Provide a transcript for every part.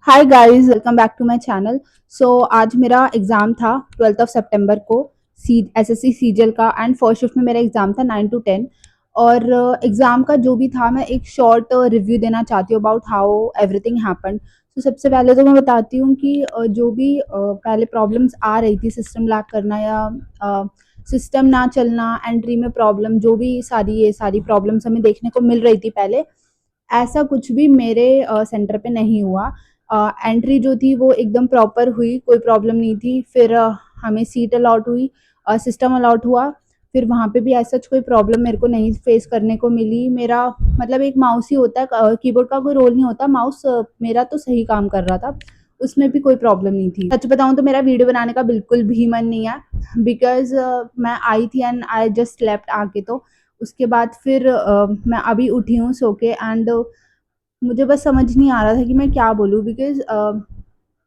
Hi guys, welcome back to my channel. आज मेरा exam था 12th ऑफ सितंबर को सी एसएससी सीजीएल का एंड फर्स्ट शिफ्ट में मेरा एग्ज़ाम था 9 टू 10। और एग्ज़ाम का जो भी था, मैं एक शॉर्ट रिव्यू देना चाहती हूँ अबाउट हाउ एवरीथिंग हैपेंड। तो सबसे पहले तो मैं बताती हूँ कि जो भी पहले प्रॉब्लम्स आ रही थी, सिस्टम लैग करना या सिस्टम ना चलना, एंट्री में प्रॉब्लम, जो भी ये सारी प्रॉब्लम्स हमें देखने को मिल रही थी पहले, ऐसा कुछ भी मेरे सेंटर पे नहीं हुआ। एंट्री जो थी वो एकदम प्रॉपर हुई, कोई प्रॉब्लम नहीं थी। फिर हमें सीट अलॉट हुई, सिस्टम अलॉट हुआ। फिर वहाँ पे भी ऐसा कोई प्रॉब्लम मेरे को नहीं फेस करने को मिली। मेरा मतलब एक माउस ही होता है, कीबोर्ड का कोई रोल नहीं होता। माउस मेरा तो सही काम कर रहा था, उसमें भी कोई प्रॉब्लम नहीं थी। सच बताऊँ तो मेरा वीडियो बनाने का बिल्कुल भी मन नहीं है, बिकॉज़ मैं आई थी एंड आई जस्ट स्लेप्ट आके। तो उसके बाद फिर मैं अभी उठी हूँ सो के, एंड मुझे बस समझ नहीं आ रहा था कि मैं क्या बोलूँ, बिकॉज़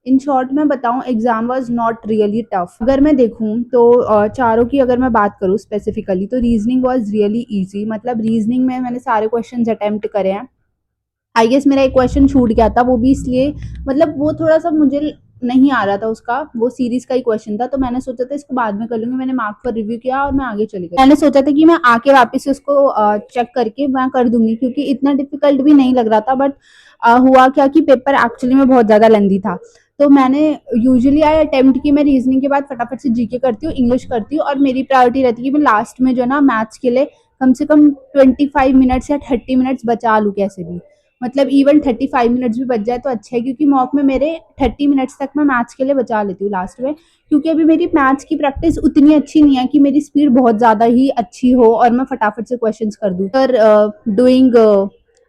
इन शॉर्ट मैं बताऊँ, exam was not really tough. अगर मैं देखूँ तो चारों की अगर मैं बात करूँ स्पेसिफिकली, तो रीज़निंग वाज़ रियली ईज़ी। मतलब रीज़निंग में मैंने सारे क्वेश्चंस अटेम्प्ट करे हैं। आई गेस मेरा एक क्वेश्चन छूट गया था, वो भी इसलिए, मतलब वो थोड़ा-सा मुझे नहीं आ रहा था उसका, वो सीरीज़ का ही क्वेश्चन था, तो मैंने सोचा था इसको बाद में कर लूँगी। मैंने मार्क पर रिव्यू किया और मैं आगे चली गई। मैंने सोचा था कि मैं आके वापस से उसको चेक करके मैं कर दूँगी, क्योंकि इतना डिफ़िकल्ट भी नहीं लग रहा था। बट हुआ क्या कि पेपर एक्चुअली में बहुत ज़्यादा लेंथी था। तो मैंने यूजुअली आई अटेम्प्ट की मैं रीज़निंग के बाद फटाफट से जीके करती हूँ, इंग्लिश करती हूँ, और मेरी प्रायोरिटी रहती है कि मैं लास्ट में जो है ना, मैथ्स के लिए कम से कम 25 मिनट्स या 30 मिनट्स बचा लूँ कैसे भी। मतलब इवन 35 मिनट्स भी बच जाए तो अच्छा है, क्योंकि मॉक में मेरे 30 मिनट्स तक मैं मैथ्स के लिए बचा लेती हूँ लास्ट में। क्योंकि अभी मेरी मैथ्स की प्रैक्टिस उतनी अच्छी नहीं है कि मेरी स्पीड बहुत ज़्यादा ही अच्छी हो और मैं फटाफट से क्वेश्चंस कर दूँ। पर डूइंग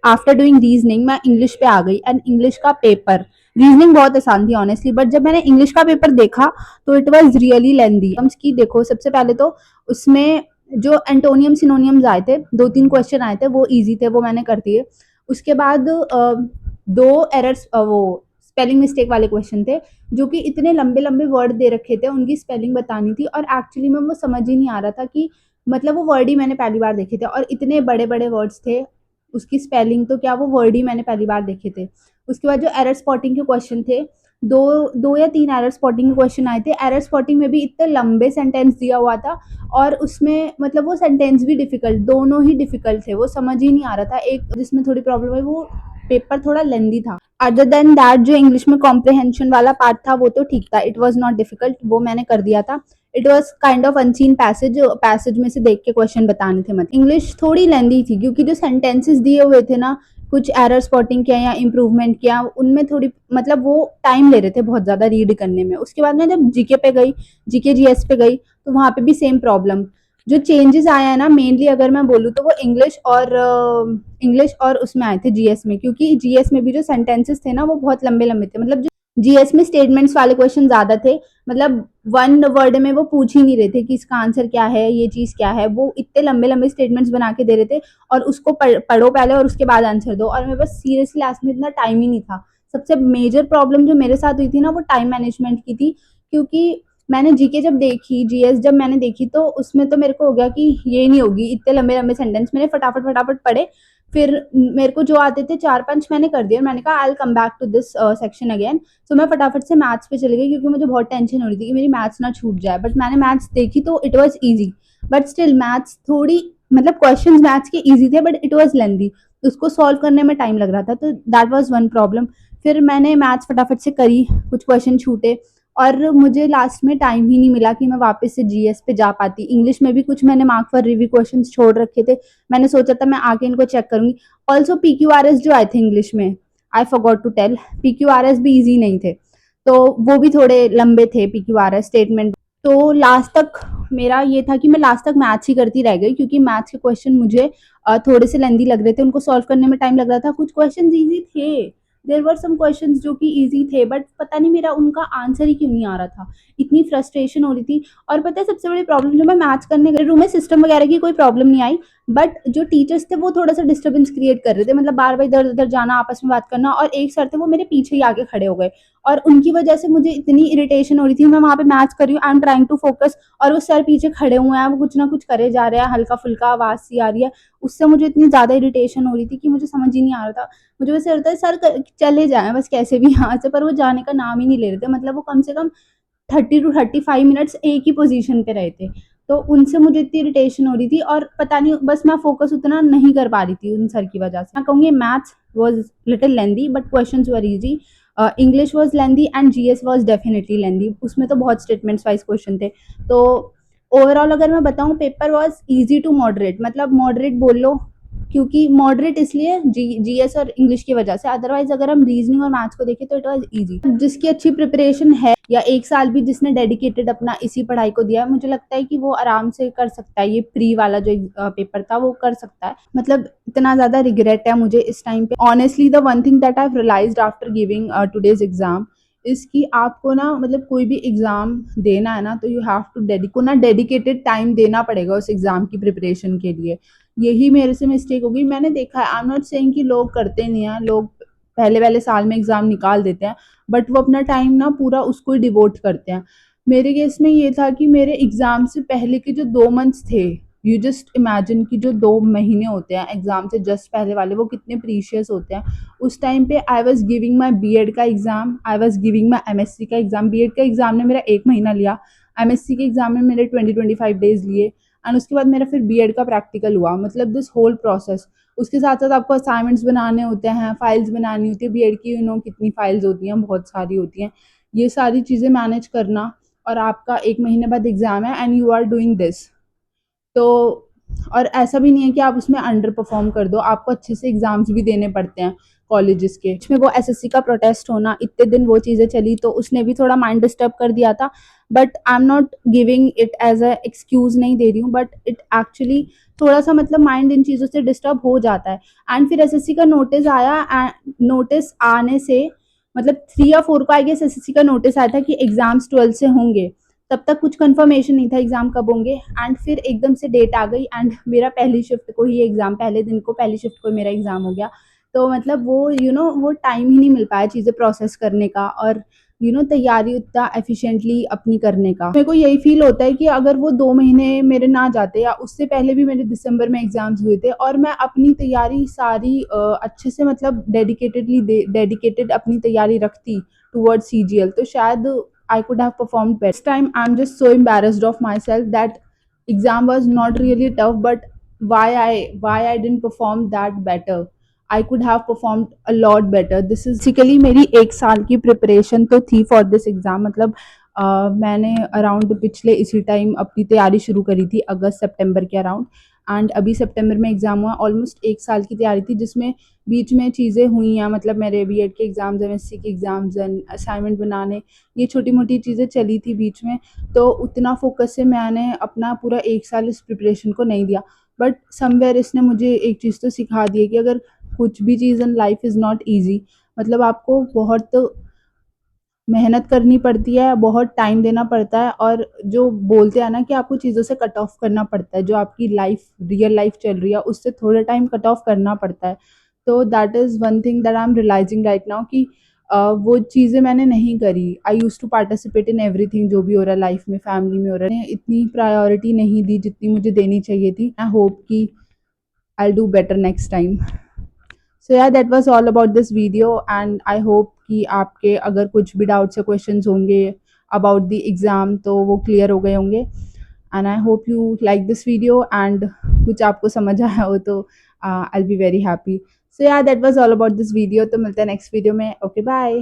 आफ्टर डूइंग रीजनिंग मैं इंग्लिश पे आ गई, एंड इंग्लिश का पेपर, रीजनिंग बहुत आसान थी ऑनेस्टली, बट जब मैंने इंग्लिश का पेपर देखा तो इट वाज रियली लेंदी। की देखो, सबसे पहले तो उसमें जो एंटोनियम सिनोनियम्स आए थे, 2-3 क्वेश्चन आए थे, वो इजी थे, वो मैंने कर दिए। उसके बाद 2 एरर्स, वो स्पेलिंग मिस्टेक वाले क्वेश्चन थे, जो कि इतने लंबे-लंबे वर्ड दे रखे थे, उनकी स्पेलिंग बतानी थी, और एक्चुअली में वो समझ ही नहीं आ रहा था कि, मतलब वो वर्ड ही मैंने पहली बार देखे थे, और इतने बड़े-बड़े वर्ड्स थे, उसकी स्पेलिंग तो क्या, वो वर्ड ही मैंने पहली बार देखे थे। उसके बाद जो एरर स्पॉटिंग के क्वेश्चन थे, 2 या 3 एरर स्पॉटिंग के क्वेश्चन आए थे। एरर स्पॉटिंग में भी इतने लंबे सेंटेंस दिया हुआ था, और उसमें मतलब वो सेंटेंस भी डिफिकल्ट, दोनों ही डिफिकल्ट थे, वो समझ ही नहीं आ रहा था। एक जिसमें थोड़ी प्रॉब्लम है, वो पेपर थोड़ा लेंदी था। अदर देन दैट, जो इंग्लिश में कॉम्प्रिहेंशन वाला पार्ट था वो तो ठीक था, इट वाज नॉट डिफिकल्ट, वो मैंने कर दिया था। It was kind of unseen passage, passage में से देख के क्वेश्चन बताने थे। मतलब इंग्लिश थोड़ी लेंदी थी, क्योंकि जो सेंटेंसेस दिए हुए थे ना, कुछ एरर स्पॉटिंग किया या इम्प्रूवमेंट किया, उनमें थोड़ी, मतलब वो टाइम ले रहे थे बहुत ज़्यादा रीड करने में। उसके बाद मैं जब जीके पे गई, जीके जीएस पे गई, तो वहाँ पे भी सेम प्रॉब्लम। जो चेंजेस आया है ना, मेनली अगर मैं बोलूँ तो वो इंग्लिश और उसमें आए थे जीएस में, क्योंकि जीएस में भी जो सेंटेंसेस थे ना, वो बहुत लंबे लंबे थे। मतलब जो जीएस में स्टेटमेंट्स वाले क्वेश्चन ज़्यादा थे, मतलब वन वर्ड में वो पूछ ही नहीं रहे थे कि इसका आंसर क्या है, ये चीज़ क्या है, वो इतने लंबे लंबे स्टेटमेंट्स बना के दे रहे थे, और उसको पढ़ो पहले और उसके बाद आंसर दो। और मैं बस सीरियसली लास्ट में इतना टाइम ही नहीं था। सबसे मेजर प्रॉब्लम जो मेरे साथ हुई थी ना, वो टाइम मैनेजमेंट की थी, क्योंकि मैंने जीके जब देखी, जीएस जब मैंने देखी, तो उसमें तो मेरे को हो गया कि ये नहीं होगी, इतने लंबे लंबे सेंटेंस मैंने फटाफट फटाफट पढ़े। फिर मेरे को जो आते थे 4-5 मैंने कर दिया, मैंने कहा I will come back to this section again. So मैं फटाफट से मैथ्स पे चली गई, क्योंकि मुझे बहुत टेंशन हो रही थी कि मेरी मैथ्स ना छूट जाए। बट मैंने मैथ्स देखी तो it was easy, but still maths थोड़ी, मतलब क्वेश्चंस मैथ्स के इजी थे, बट इट वाज लेंदी, उसको सॉल्व करने में टाइम लग रहा था, तो दैट वाज वन प्रॉब्लम। फिर मैंने मैथ्स फटाफट से करी, कुछ क्वेश्चन छूटे, और मुझे लास्ट में टाइम ही नहीं मिला कि मैं वापस से जीएस पे जा पाती। इंग्लिश में भी कुछ मैंने मार्क फॉर रिव्यू क्वेश्चंस छोड़ रखे थे, मैंने सोचा था मैं आके इनको चेक करूंगी। ऑल्सो पीक्यूआरएस जो आए थे इंग्लिश में, I forgot to tell, PQRS भी इजी नहीं थे, तो वो भी थोड़े लंबे थे पीक्यूआरएस स्टेटमेंट। तो लास्ट तक मेरा ये था कि मैं लास्ट तक मैथ्स ही करती रह गई, क्योंकि मैथ्स के क्वेश्चन मुझे थोड़े से लेंदी लग रहे थे, उनको सॉल्व करने में टाइम लग रहा था। कुछ क्वेश्चन ईजी थे, देयर वर सम क्वेश्चंस जो कि इजी थे, बट पता नहीं मेरा उनका आंसर ही क्यों नहीं आ रहा था, इतनी फ्रस्ट्रेशन हो रही थी। और पता है सबसे बड़ी प्रॉब्लम, जो मैं मैथ्स करने गई, रूम में सिस्टम वगैरह की कोई प्रॉब्लम नहीं आई, बट जो टीचर्स थे वो थोड़ा सा डिस्टर्बेंस क्रिएट कर रहे थे, मतलब बार बार इधर उधर जाना, आपस में बात करना, और एक सर थे वो मेरे पीछे ही आके खड़े हो गए, और उनकी वजह से मुझे इतनी इरिटेशन हो रही थी। मैं वहाँ पे मैथ्स कर रही हूँ, I am trying to focus, और वो सर पीछे खड़े हुए हैं, वो कुछ ना कुछ करे जा रहे हैं, हल्का फुल्का आवाज सी आ रही है, उससे मुझे इतनी ज़्यादा इरिटेशन हो रही थी कि मुझे समझ ही नहीं आ रहा था। मुझे वैसे लगता है सर चले जाएँ बस कैसे भी यहाँ से, पर वो जाने का नाम ही नहीं ले रहे थे। मतलब वो कम से कम 30 टू 35 मिनट्स एक ही पोजीशन पे रहे थे। तो उनसे मुझे इतनी इरिटेशन हो रही थी और पता नहीं बस मैं फोकस उतना नहीं कर पा रही थी उन सर की वजह से। मैं कहूँगी maths was little lengthy but questions were easy. English was lengthy and GS was definitely lengthy. उसमें तो बहुत स्टेटमेंट्स वाइज क्वेश्चन थे। तो ओवरऑल अगर मैं बताऊँ paper was easy to moderate, मतलब मॉडरेट बोल लो, क्योंकि मॉडरेट इसलिए जीएस और इंग्लिश की वजह से। अदरवाइज अगर हम रीजनिंग और मैथ्स को देखें तो इट वाज इजी। जिसकी अच्छी प्रिपरेशन है या एक साल भी जिसने डेडिकेटेड अपना इसी पढ़ाई को दिया, मुझे लगता है कि वो आराम से कर सकता है। ये प्री वाला जो पेपर था वो कर सकता है। मतलब इतना ज़्यादा रिग्रेट है मुझे इस टाइम पे। Honestly the one thing that I have realised after giving today's exam is कि आपको ना मतलब कोई भी एग्ज़ाम देना है ना तो you have to dedicated time देना पड़ेगा उस एग्ज़ाम की प्रिपरेशन के लिए। यही मेरे से मिस्टेक हो गई। मैंने देखा है, आई एम नॉट सेइंग कि लोग करते नहीं हैं, लोग पहले साल में एग्ज़ाम निकाल देते हैं, बट वो अपना टाइम ना पूरा उसको ही डिवोट करते हैं। मेरे केस में ये था कि मेरे एग्ज़ाम से पहले के जो 2 मंथ्स थे, यू जस्ट इमेजिन कि जो 2 महीने होते हैं एग्ज़ाम से जस्ट पहले वाले, वो कितने प्रीशियस होते हैं। उस टाइम पे I was giving my BEd का exam, I was giving my MSc का एग्ज़ाम। बीएड का एग्ज़ाम ने मेरा 1 महीना लिया, एमएससी के एग्ज़ाम में मेरे 20-25 डेज़ लिए एंड उसके बाद मेरा फिर बीएड का प्रैक्टिकल हुआ। मतलब दिस होल प्रोसेस। उसके साथ-साथ आपको असाइनमेंट्स बनाने होते हैं, फाइल्स बनानी होती है। बीएड की कितनी फाइल्स होती हैं, बहुत सारी होती हैं। ये सारी चीज़ें मैनेज करना और आपका 1 महीने बाद एग्ज़ाम है and you are doing this. तो और ऐसा भी नहीं है कि आप उसमें अंडर परफॉर्म कर दो, आपको अच्छे से एग्जाम्स भी देने पड़ते हैं कॉलेजेस के। इसमें वो एसएससी का प्रोटेस्ट होना, इतने दिन वो चीज़ें चली तो उसने भी थोड़ा माइंड डिस्टर्ब कर दिया था। But I am not giving it as a excuse, नहीं दे रही हूँ, बट इट एक्चुअली थोड़ा सा मतलब माइंड इन चीज़ों से डिस्टर्ब हो जाता है। एंड फिर एसएससी का नोटिस आया एंड नोटिस आने से मतलब 3 या 4 को आई गेस एसएससी का नोटिस आया था कि एग्जाम्स 12 से होंगे। तब तक कुछ कंफर्मेशन नहीं था एग्ज़ाम कब होंगे एंड फिर एकदम से डेट आ गई एंड मेरा पहली शिफ्ट को ही एग्ज़ाम, पहले दिन को पहली शिफ्ट को मेरा एग्ज़ाम हो गया। तो मतलब वो वो टाइम ही नहीं मिल पाया चीज़ें प्रोसेस करने का और तैयारी उतना एफिशिएंटली अपनी करने का। मेरे को यही फील होता है कि अगर वो 2 महीने मेरे ना जाते या उससे पहले भी मेरे दिसंबर में एग्ज़ाम्स हुए थे और मैं अपनी तैयारी सारी अच्छे से मतलब डेडिकेटेड अपनी तैयारी रखती टुवर्ड्स सीजीएल, तो शायद I could have performed better. This time I'm just so embarrassed of myself that exam was not really tough, but why I didn't perform that better. I could have performed a lot better. This is basically मेरी 1 साल की preparation तो थी for this exam. मतलब मैंने around पिछले इसी time अपनी तैयारी शुरू करी थी, अगस्त सितंबर के अराउंड, एंड अभी सितंबर में एग्ज़ाम हुआ। ऑलमोस्ट 1 साल की तैयारी थी जिसमें बीच में चीज़ें हुई हैं, मतलब मेरे बीएड के एग्ज़ाम्स, एमएससी के एग्ज़ाम्स एंड असाइनमेंट बनाने, ये छोटी-मोटी चीज़ें चली थी बीच में। तो उतना फ़ोकस से मैंने अपना पूरा 1 साल इस प्रिपरेशन को नहीं दिया। बट समवेयर इसने मुझे एक चीज़ तो सिखा दी है कि अगर कुछ भी चीज़ in life is not easy, मतलब आपको बहुत मेहनत करनी पड़ती है, बहुत टाइम देना पड़ता है और जो बोलते हैं ना कि आपको चीज़ों से कट ऑफ करना पड़ता है, जो आपकी लाइफ रियल लाइफ चल रही है उससे थोड़ा टाइम कट ऑफ करना पड़ता है। तो that is one thing that I am realising right now कि वो चीज़ें मैंने नहीं करी। I used to participate in everything जो भी हो रहा है लाइफ में, फैमिली में हो रहा है, इतनी प्रायोरिटी नहीं दी जितनी मुझे देनी चाहिए थी। आई होप कि I will do better next time. So yeah that was all about this video and I hope कि आपके अगर कुछ भी डाउट्स या क्वेश्चंस होंगे अबाउट द एग्ज़ाम तो वो क्लियर हो गए होंगे and I hope you like this video and कुछ आपको समझ आया हो तो I will be very happy. So yeah that was all about this video. तो मिलते हैं नेक्स्ट वीडियो में। Okay bye.